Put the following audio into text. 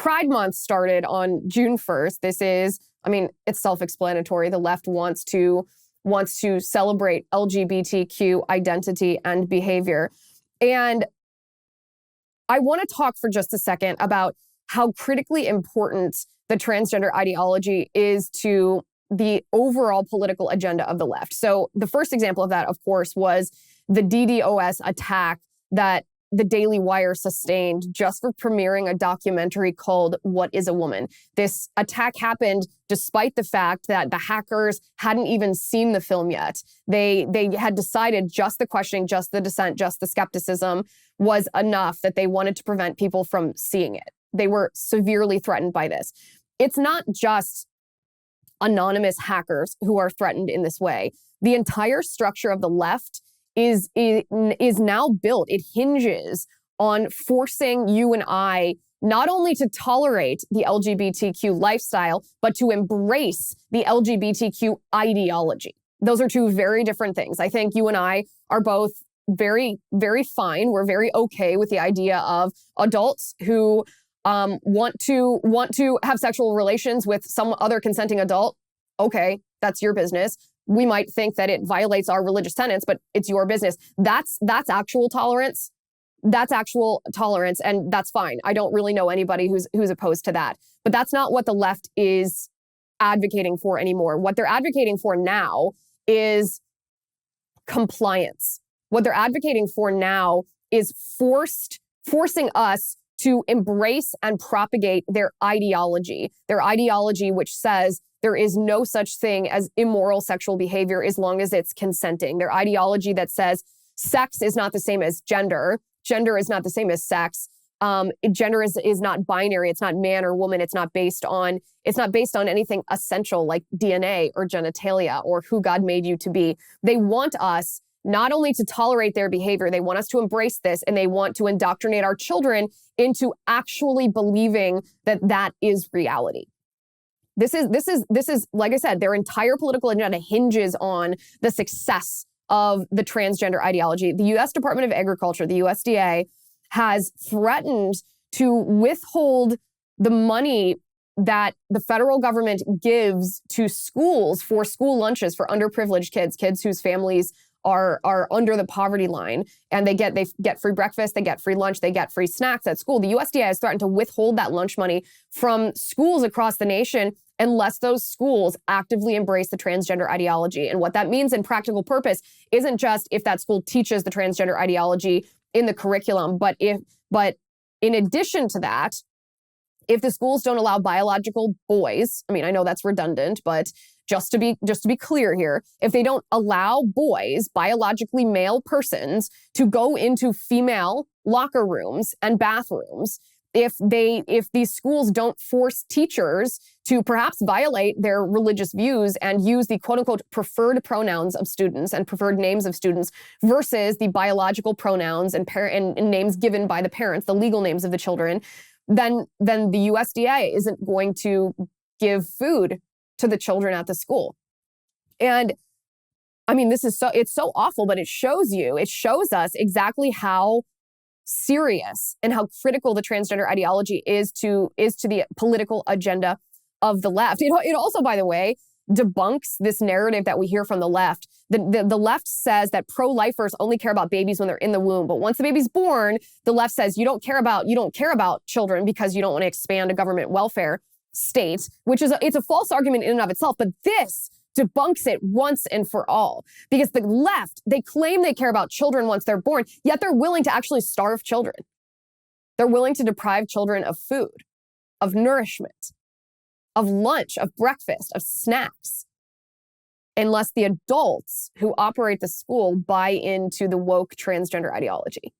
Pride Month started on June 1st. This is, I mean, it's self-explanatory. The left wants to celebrate LGBTQ identity and behavior. And I want to talk for just a second about how critically important the transgender ideology is to the overall political agenda of the left. So the first example of that, of course, was the DDoS attack that the Daily Wire sustained just for premiering a documentary called What is a Woman? This attack happened despite the fact that the hackers hadn't even seen the film yet. They had decided just the questioning, just the dissent, just the skepticism was enough that they wanted to prevent people from seeing it. They were severely threatened by this. It's not just anonymous hackers who are threatened in this way. The entire structure of the left is now built. It hinges on forcing you and I not only to tolerate the LGBTQ lifestyle, but to embrace the LGBTQ ideology. Those are two very different things. I think you and I are both very, very fine. We're very okay with the idea of adults who want to have sexual relations with some other consenting adult. Okay, that's your business. We might think that it violates our religious tenets, but it's your business. That's actual tolerance. That's actual tolerance, and that's fine. I don't really know anybody who's opposed to that. But that's not what the left is advocating for anymore. What they're advocating for now is compliance. What they're advocating for now is forcing us to embrace and propagate their ideology which says there is no such thing as immoral sexual behavior as long as it's consenting. Their ideology that says sex is not the same as gender. Gender is not the same as sex. Gender is not binary. It's not man or woman. It's not based on anything essential like DNA or genitalia or who God made you to be. They want us not only to tolerate their behavior, they want us to embrace this, and they want to indoctrinate our children into actually believing that that is reality. This is, like I said, their entire political agenda hinges on the success of the transgender ideology. The U.S. Department of Agriculture, the USDA, has threatened to withhold the money that the federal government gives to schools for school lunches for underprivileged kids whose families are under the poverty line, and they get free breakfast, they get free lunch, they get free snacks at school. The USDA has threatened to withhold that lunch money from schools across the nation unless those schools actively embrace the transgender ideology. And what that means in practical purpose isn't just if that school teaches the transgender ideology in the curriculum, but in addition to that, if the schools don't allow biological boys, I mean, I know that's redundant, but just to be clear here, if they don't allow boys, biologically male persons, to go into female locker rooms and bathrooms, if these schools don't force teachers to perhaps violate their religious views and use the quote unquote preferred pronouns of students and preferred names of students versus the biological pronouns and names given by the parents, the legal names of the children, then the USDA isn't going to give food to the children at the school. And I mean, it's so awful, but it shows us exactly how serious and how critical the transgender ideology is to the political agenda of the left. It also, by the way, debunks this narrative that we hear from the left. The left says that pro-lifers only care about babies when they're in the womb, but once the baby's born, the left says you don't care about children because you don't want to expand a government welfare state, which is it's a false argument in and of itself. But this debunks it once and for all, because the left, they claim they care about children once they're born, yet they're willing to actually starve children. They're willing to deprive children of food, of nourishment, of lunch, of breakfast, of snacks, unless the adults who operate the school buy into the woke transgender ideology.